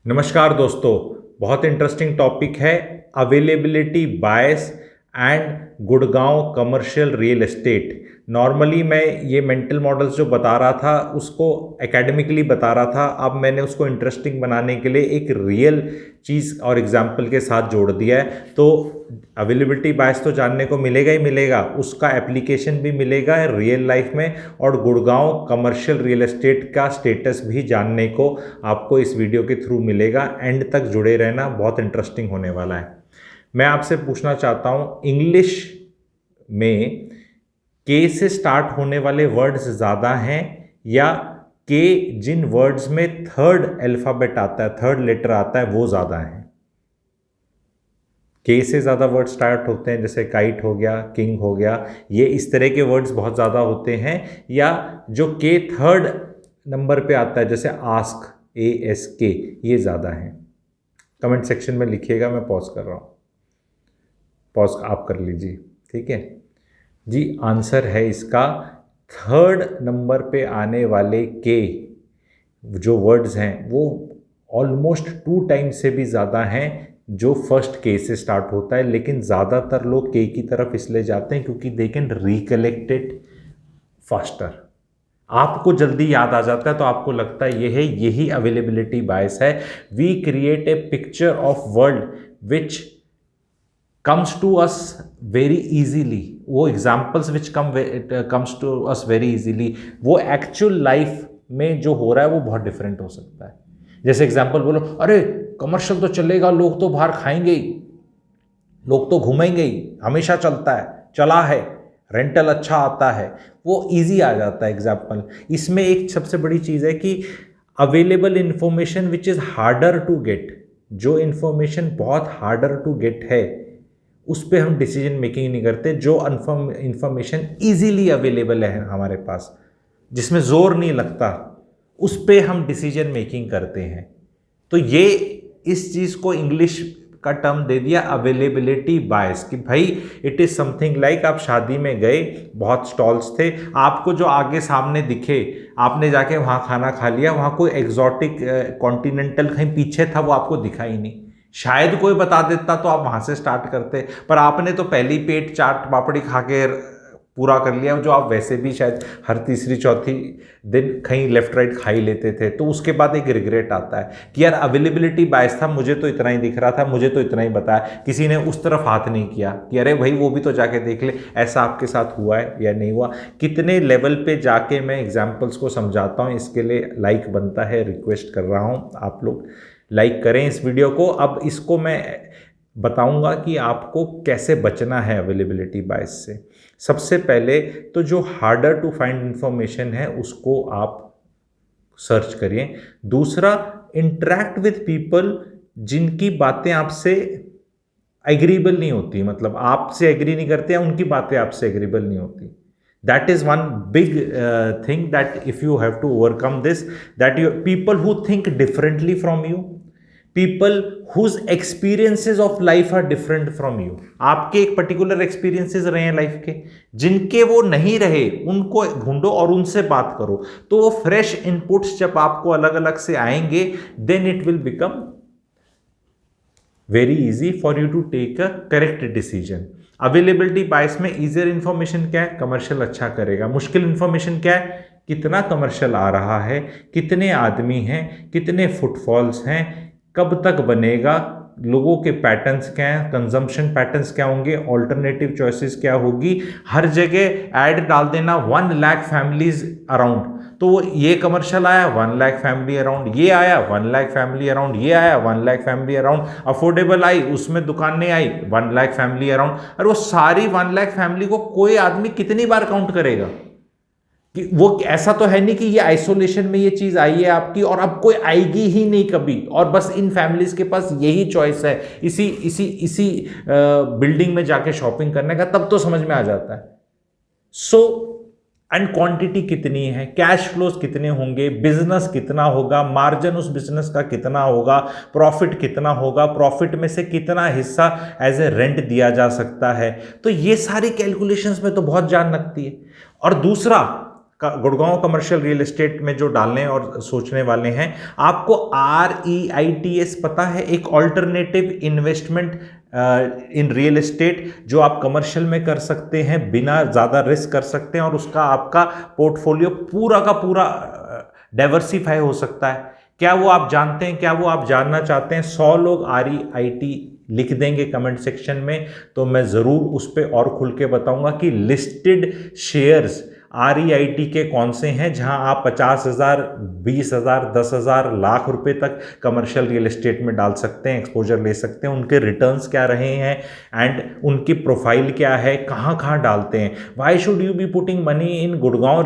नमस्कार दोस्तों, बहुत इंटरेस्टिंग टॉपिक है availability bias and Gurgaon commercial real estate. Normally मैं ये मेंटल मॉडल्स जो बता रहा था उसको एकेडमिकली बता रहा था, अब मैंने उसको इंटरेस्टिंग बनाने के लिए एक रियल चीज़ और एग्जांपल के साथ जोड़ दिया है। तो अवेलेबिलिटी बायस तो जानने को मिलेगा ही मिलेगा, उसका एप्लीकेशन भी मिलेगा रियल लाइफ में, और गुड़गांव कमर्शियल रियल एस्टेट का स्टेटस भी जानने को आपको इस वीडियो के थ्रू मिलेगा। एंड तक जुड़े रहना, बहुत इंटरेस्टिंग होने वाला है। मैं आपसे पूछना चाहता हूँ, इंग्लिश में के से स्टार्ट होने वाले वर्ड्स ज़्यादा हैं या के जिन वर्ड्स में थर्ड अल्फ़ाबेट आता है, थर्ड लेटर आता है, वो ज़्यादा है? के से ज़्यादा वर्ड स्टार्ट होते हैं, जैसे काइट हो गया, किंग हो गया, ये इस तरह के वर्ड्स बहुत ज़्यादा होते हैं, या जो के थर्ड नंबर पे आता है जैसे आस्क, ASK, ये ज़्यादा है? कमेंट सेक्शन में लिखिएगा, मैं पॉज कर रहा हूँ। पॉज आप कर लीजिए, ठीक है जी। आंसर है इसका थर्ड नंबर पे आने वाले के जो वर्ड्स हैं वो ऑलमोस्ट 2 टाइम्स से भी ज़्यादा हैं जो फर्स्ट के से स्टार्ट होता है। लेकिन ज़्यादातर लोग के की तरफ इसलिए जाते हैं क्योंकि दे कैन रिकलेक्ट फास्टर, आपको जल्दी याद आ जाता है, तो आपको लगता है ये है, यही अवेलेबिलिटी बायस है। We create a picture of world which comes to us very easily, वो examples which comes to us very easily, वो एक्चुअल लाइफ में जो हो रहा है वो बहुत डिफरेंट हो सकता है। जैसे एग्जाम्पल बोलो, अरे कमर्शियल तो चलेगा, लोग तो बाहर खाएंगे ही, लोग तो घूमेंगे ही, हमेशा चलता है, चला है, रेंटल अच्छा आता है, वो इजी आ जाता है एग्जाम्पल। इसमें एक सबसे बड़ी चीज़ है कि available information which is harder to get, जो इंफॉर्मेशन बहुत हार्डर टू गेट है उस पर हम डिसीजन मेकिंग नहीं करते। जो इंफॉर्मेशन इजीली अवेलेबल है हमारे पास, जिसमें जोर नहीं लगता, उस पर हम डिसीजन मेकिंग करते हैं। तो ये इस चीज़ को इंग्लिश का टर्म दे दिया अवेलेबिलिटी बायस, कि भाई इट इज़ समथिंग लाइक आप शादी में गए, बहुत स्टॉल्स थे, आपको जो आगे सामने दिखे, आपने जाके वहाँ खाना खा लिया, वहाँ कोई एग्जॉटिक कॉन्टिनेंटल कहीं पीछे था, वो आपको दिखा ही नहीं। शायद कोई बता देता तो आप वहाँ से स्टार्ट करते, पर आपने तो पहली पेट चाट पापड़ी खा के पूरा कर लिया, जो आप वैसे भी शायद हर तीसरी चौथी दिन कहीं लेफ्ट राइट खा ही लेते थे। तो उसके बाद एक रिग्रेट आता है कि यार अवेलेबिलिटी बायस था, मुझे तो इतना ही दिख रहा था, मुझे तो इतना ही बताया, किसी ने उस तरफ हाथ नहीं किया कि अरे भाई वो भी तो जाके देख ले। ऐसा आपके साथ हुआ है या नहीं हुआ? कितने लेवल पे जाके मैं एग्जाम्पल्स को समझाता हूँ, इसके लिए लाइक बनता है, रिक्वेस्ट कर रहा हूँ आप लोग लाइक करें इस वीडियो को। अब इसको मैं बताऊंगा कि आपको कैसे बचना है अवेलेबिलिटी बायस से। सबसे पहले तो जो हार्डर टू फाइंड इंफॉर्मेशन है उसको आप सर्च करिए। दूसरा, इंटरेक्ट विथ पीपल जिनकी बातें आपसे एग्रीबल नहीं होती, मतलब आपसे एग्री नहीं करते हैं, उनकी बातें आपसे एग्रीबल नहीं होती। That is one big thing that if you have to overcome this, that you people who think differently from you, people whose experiences of life are different from you, आपके एक पर्टिकुलर एक्सपीरियंसेस रहे हैं life के, जिनके वो नहीं रहे, उनको ढूंढो और उनसे बात करो। तो वो फ्रेश इनपुट्स जब आपको अलग अलग से आएंगे, then it will become very easy for you to take a correct decision. Availability bias में इजियर इंफॉर्मेशन क्या है? कमर्शियल अच्छा करेगा। मुश्किल इंफॉर्मेशन क्या है? कितना कमर्शियल आ रहा है, कितने आदमी हैं, कितने फुटफॉल्स हैं, कब तक बनेगा, लोगों के पैटर्न्स क्या हैं, कंजम्पशन पैटर्न्स क्या होंगे, ऑल्टरनेटिव चॉइसेस क्या होगी। हर जगह ऐड डाल देना 1 लाख फैमिलीज अराउंड, तो वो ये कमर्शियल आया 1 लाख फैमिली अराउंड, ये आया 1 लाख फैमिली अराउंड, ये आया 1 लाख फैमिली अराउंड, अफोर्डेबल आई, उसमें दुकान नहीं आई 1 लाख फैमिली अराउंड। और वो सारी 1 लाख फैमिली को कोई आदमी कितनी बार काउंट करेगा? कि वो ऐसा तो है नहीं कि ये आइसोलेशन में ये चीज आई है आपकी और अब कोई आएगी ही नहीं कभी, और बस इन फैमिलीज के पास यही चॉइस है, इसी बिल्डिंग में जाके शॉपिंग करने का, तब तो समझ में आ जाता है। सो एंड क्वांटिटी कितनी है, कैश फ्लोज कितने होंगे, बिजनेस कितना होगा, मार्जिन उस बिजनेस का कितना होगा, प्रॉफिट कितना होगा, प्रॉफिट में से कितना हिस्सा एज ए रेंट दिया जा सकता है। तो ये सारी कैलकुलेशंस में तो बहुत जान लगती है। और दूसरा, गुड़गांव कमर्शियल रियल एस्टेट में जो डालने और सोचने वाले हैं, आपको REITs पता है, एक alternative investment in real estate, जो आप कमर्शियल में कर सकते हैं, बिना ज़्यादा रिस्क कर सकते हैं और उसका आपका पोर्टफोलियो पूरा का पूरा डाइवर्सिफाई हो सकता है। क्या वो आप जानते हैं? क्या वो आप जानना चाहते हैं? 100 लोग REIT लिख देंगे कमेंट सेक्शन में, तो मैं ज़रूर उस पर और खुल के बताऊंगा कि लिस्टेड शेयर्स REIT के कौन से हैं जहां आप 50,000, 20,000, 10,000, लाख रुपए तक कमर्शियल रियल एस्टेट में डाल सकते हैं, एक्सपोजर ले सकते हैं, उनके रिटर्न्स क्या रहे हैं एंड उनकी प्रोफाइल क्या है, कहां कहां डालते हैं। Why should you be putting money in Gurgaon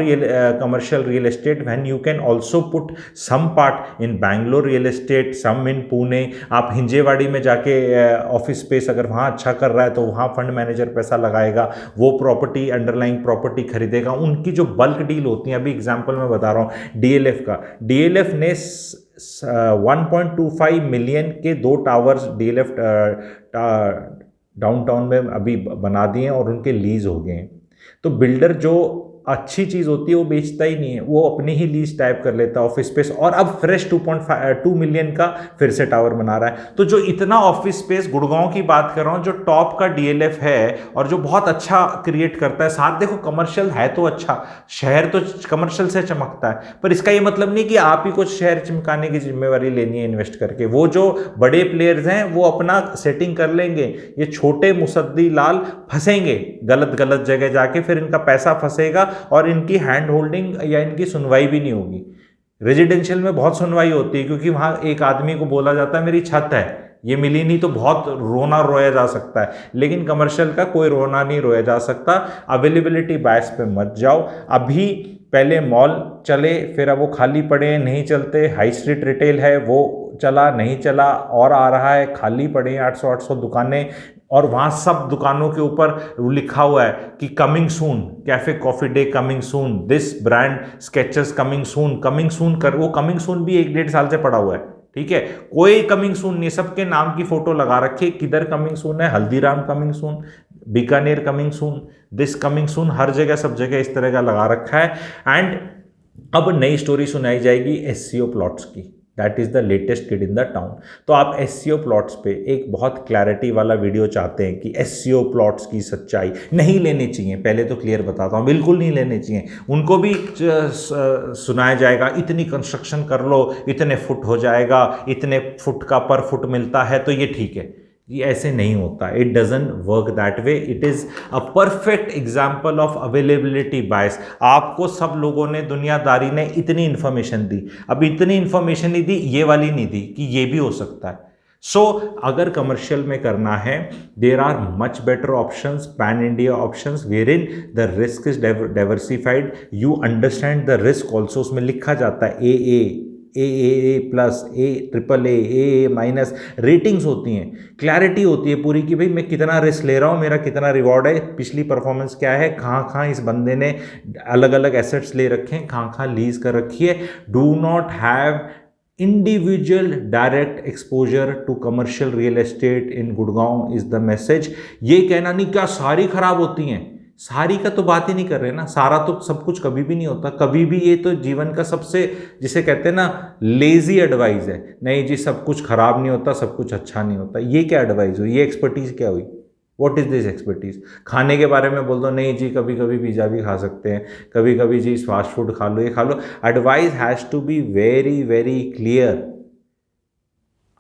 commercial real estate when you can also put some part in Bangalore real estate, some in Pune. आप हिंजेवाड़ी में जाके ऑफिस स्पेस अगर वहाँ अच्छा कर रहा है तो वहाँ फंड मैनेजर पैसा लगाएगा, वो प्रॉपर्टी अंडरलाइंग प्रॉपर्टी खरीदेगा। उनकी जो बल्क डील होती हैं, अभी एग्जांपल मैं बता रहा हूँ DLF का, DLF ने 1.25 मिलियन के 2 टावर्स DLF डाउनटाउन में अभी बना दिए हैं और उनके लीज हो गए हैं। तो बिल्डर जो अच्छी चीज़ होती है वो बेचता ही नहीं है, वो अपनी ही लीज टाइप कर लेता है ऑफिस स्पेस, और अब फ्रेश 2.2 मिलियन का फिर से टावर बना रहा है। तो जो इतना ऑफिस स्पेस, गुड़गांव की बात कर रहा हूँ, जो टॉप का DLF है और जो बहुत अच्छा क्रिएट करता है, साथ देखो कमर्शियल है तो अच्छा, शहर तो कमर्शियल से चमकता है, पर इसका ये मतलब नहीं कि आप ही कुछ शहर चमकाने की जिम्मेवारी लेनी है इन्वेस्ट करके। वो जो बड़े प्लेयर्स हैं वो अपना सेटिंग कर लेंगे, ये छोटे मुसद्दी लाल फंसेंगे गलत गलत जगह जाके, फिर इनका पैसा फंसेगा और इनकी हैंड होल्डिंग या इनकी सुनवाई भी नहीं होगी। रेजिडेंशियल में बहुत सुनवाई होती है, क्योंकि वहां एक आदमी को बोला जाता है मेरी छत है, ये मिली नहीं, तो बहुत रोना रोया जा सकता है, लेकिन कमर्शियल का कोई रोना नहीं रोया जा सकता। अवेलेबिलिटी बायस पे मत जाओ। अभी पहले मॉल चले, फिर अब वो खाली पड़े, नहीं चलते। हाई स्ट्रीट रिटेल है, वो चला, नहीं चला, और आ रहा है, खाली पड़े हैं 800 दुकानें, और वहाँ सब दुकानों के ऊपर लिखा हुआ है कि coming soon, cafe coffee day coming soon, this brand sketches coming soon कर, वो कमिंग सून भी 1-1.5 साल से पड़ा हुआ है। ठीक है, कोई कमिंग सून नहीं, सबके नाम की फोटो लगा रखी। किधर कमिंग सून है? Haldiram coming soon, Bikaner coming soon, this coming soon, हर जगह सब जगह इस तरह का लगा रखा है। एंड अब नई स्टोरी सुनाई जाएगी SCO प्लॉट्स की, that is the latest kid in the town. तो आप SCO प्लॉट्स पे एक बहुत क्लैरिटी वाला वीडियो चाहते हैं कि SCO प्लॉट्स की सच्चाई, नहीं लेने चाहिए, पहले तो क्लियर बताता हूँ, बिल्कुल नहीं लेने चाहिए। उनको भी सुनाया जाएगा इतनी कंस्ट्रक्शन कर लो, इतने फुट हो जाएगा, इतने फुट का पर फुट मिलता है तो ये ठीक है। ये ऐसे नहीं होता, it doesn't work that way. It is a perfect example of availability bias. आपको सब लोगों ने, दुनियादारी ने इतनी इन्फॉर्मेशन दी, अब इतनी इन्फॉर्मेशन नहीं दी, ये वाली नहीं दी कि ये भी हो सकता है। सो अगर कमर्शियल में करना है, there are much better options, pan India options, where in the risk is diversified, you understand the risk also. उसमें लिखा जाता है AA plus, AA minus, ratings होती हैं, क्लैरिटी होती है पूरी कि भाई मैं कितना रिस्क ले रहा हूँ, मेरा कितना रिवॉर्ड है, पिछली परफॉर्मेंस क्या है, कहाँ कहाँ इस बंदे ने अलग अलग एसेट्स ले रखे हैं, कहाँ कहाँ लीज कर रखी है। Do not have individual direct exposure to commercial real estate in Gurgaon is the message. ये कहना नहीं क्या सारी खराब होती हैं, सारी का तो बात ही नहीं कर रहे ना, सारा तो सब कुछ कभी भी नहीं होता, कभी भी। ये तो जीवन का सबसे, जिसे कहते हैं ना, लेजी एडवाइस है, नहीं जी सब कुछ खराब नहीं होता, सब कुछ अच्छा नहीं होता। ये क्या एडवाइस हुई, ये एक्सपर्टीज क्या हुई? What is this expertise? खाने के बारे में बोल दो, नहीं जी कभी कभी पिज़्ज़ा भी खा सकते हैं, कभी कभी जी फास्ट फूड खा लो, ये खा लो। Advice has to be very very clear.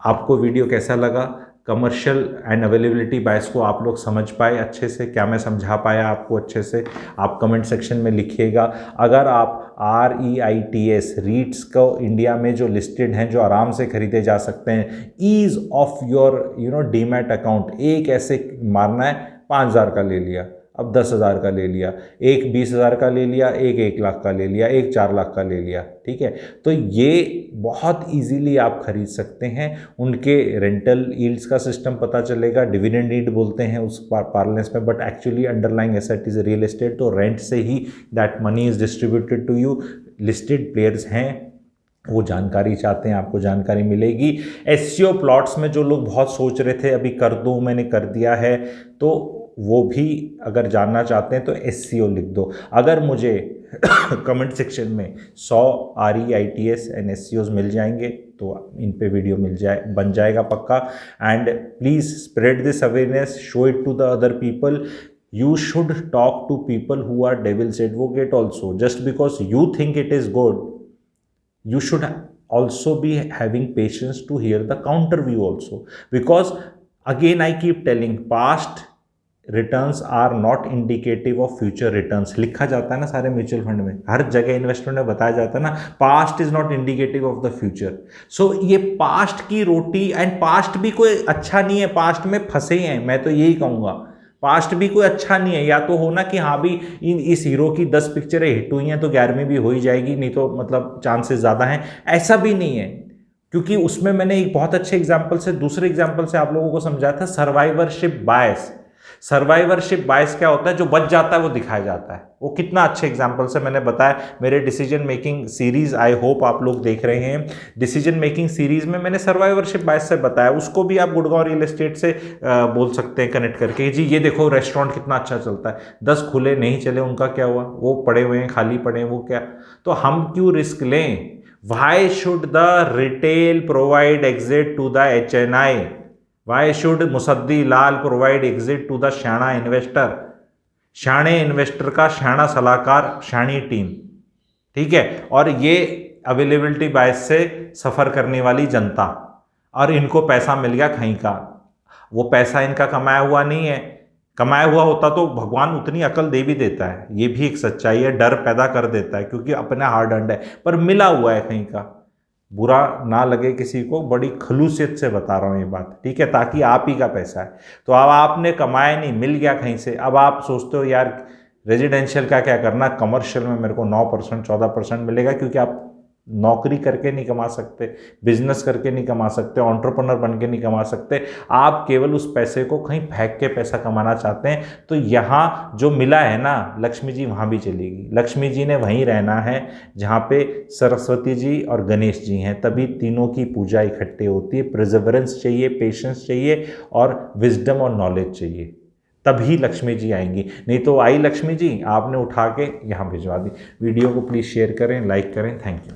आपको वीडियो कैसा लगा? कमर्शियल एंड अवेलेबिलिटी बायस को आप लोग समझ पाए अच्छे से? क्या मैं समझा पाया आपको अच्छे से? आप कमेंट सेक्शन में लिखिएगा। अगर आप REITs रीट्स को इंडिया में जो लिस्टेड हैं, जो आराम से खरीदे जा सकते हैं, ease of your demat account, एक ऐसे मारना है 5,000 का ले लिया, अब 10,000 का ले लिया, एक 20,000 का ले लिया, एक 1,00,000 का ले लिया, एक 4,00,000 का ले लिया। ठीक है, तो ये बहुत इजीली आप खरीद सकते हैं। उनके रेंटल यील्ड्स का सिस्टम पता चलेगा, डिविडेंड यील्ड बोलते हैं उस पार्लेंस में, but actually underlying asset is real estate, तो रेंट से ही that money is distributed to you. Listed players हैं, वो जानकारी चाहते हैं, आपको जानकारी मिलेगी। SCO प्लॉट्स में जो लोग बहुत सोच रहे थे अभी कर दूं, मैंने कर दिया है, तो वो भी अगर जानना चाहते हैं तो SEO लिख दो। अगर मुझे कमेंट सेक्शन में 100 REITs एंड SEOs मिल जाएंगे तो इन पे वीडियो बन जाएगा पक्का। And please spread this awareness, show it to the other people. You should talk to people who are devil's advocate also. Just because you think it is good, you should also be having patience to hear the counter view also. Because again I keep telling, past returns are not indicative of future returns. लिखा जाता है ना सारे mutual fund में, हर जगह investment में बताया जाता है ना, past is not indicative of the future. So ये पास्ट की रोटी, एंड पास्ट भी कोई अच्छा नहीं है, पास्ट में फंसे हैं, मैं तो यही कहूँगा पास्ट भी कोई अच्छा नहीं है। या तो हो ना कि हाँ भी इस हीरो की 10 पिक्चरें हिट हुई हैं तो 11वीं भी हो ही जाएगी, नहीं तो मतलब चांसेस ज़्यादा हैं, ऐसा भी नहीं है। क्योंकि उसमें मैंने एक बहुत अच्छे एग्जाम्पल से, दूसरे एग्जाम्पल से आप लोगों को समझाया था, सर्वाइवरशिप बायस। सर्वाइवरशिप बायस क्या होता है? जो बच जाता है वो दिखाया जाता है। वो कितना अच्छे एग्जाम्पल से मैंने बताया मेरे decision making series, I hope आप लोग देख रहे हैं। डिसीजन मेकिंग सीरीज में मैंने सर्वाइवरशिप बायस से बताया, उसको भी आप गुड़गांव रियल एस्टेट से बोल सकते हैं कनेक्ट करके। जी ये देखो रेस्टोरेंट कितना अच्छा चलता है, 10 खुले नहीं चले, उनका क्या हुआ? वो पड़े हुए हैं, खाली पड़े हैं, वो क्या? तो हम क्यों रिस्क लें? Why should the retail provide exit to the HNI? Why should Musaddi Lal provide exit to the शाना इन्वेस्टर? शाणे इन्वेस्टर का शाना सलाहकार, शानी टीम, ठीक है। और ये अवेलेबिलिटी बायस से सफ़र करने वाली जनता, और इनको पैसा मिल गया कहीं का। वो पैसा इनका कमाया हुआ नहीं है, कमाया हुआ होता तो भगवान उतनी अकल दे भी देता है, ये भी एक सच्चाई है, डर पैदा कर देता है क्योंकि अपने हार्ड अर्न्ड है, पर मिला हुआ है कहीं का। बुरा ना लगे किसी को, बड़ी खलूसियत से बता रहा हूँ ये बात, ठीक है, ताकि आप ही का पैसा है। तो अब आपने कमाया नहीं, मिल गया कहीं से, अब आप सोचते हो यार रेजिडेंशियल का क्या करना, कमर्शियल में मेरे को 9% 14% मिलेगा, क्योंकि आप नौकरी करके नहीं कमा सकते, बिजनेस करके नहीं कमा सकते, एंटरप्रेन्योर बन के नहीं कमा सकते, आप केवल उस पैसे को कहीं फेंक के पैसा कमाना चाहते हैं। तो यहाँ जो मिला है ना, लक्ष्मी जी वहाँ भी चलेगी। लक्ष्मी जी ने वहीं रहना है जहाँ पे सरस्वती जी और गणेश जी हैं, तभी तीनों की पूजा इकट्ठे होती है। प्रिजर्वेंस चाहिए, पेशेंस चाहिए, और विजडम और नॉलेज चाहिए, तभी लक्ष्मी जी आएंगी। नहीं तो आई लक्ष्मी जी, आपने उठा के यहाँ भिजवा दी। वीडियो को प्लीज़ शेयर करें, लाइक करें। Thank you.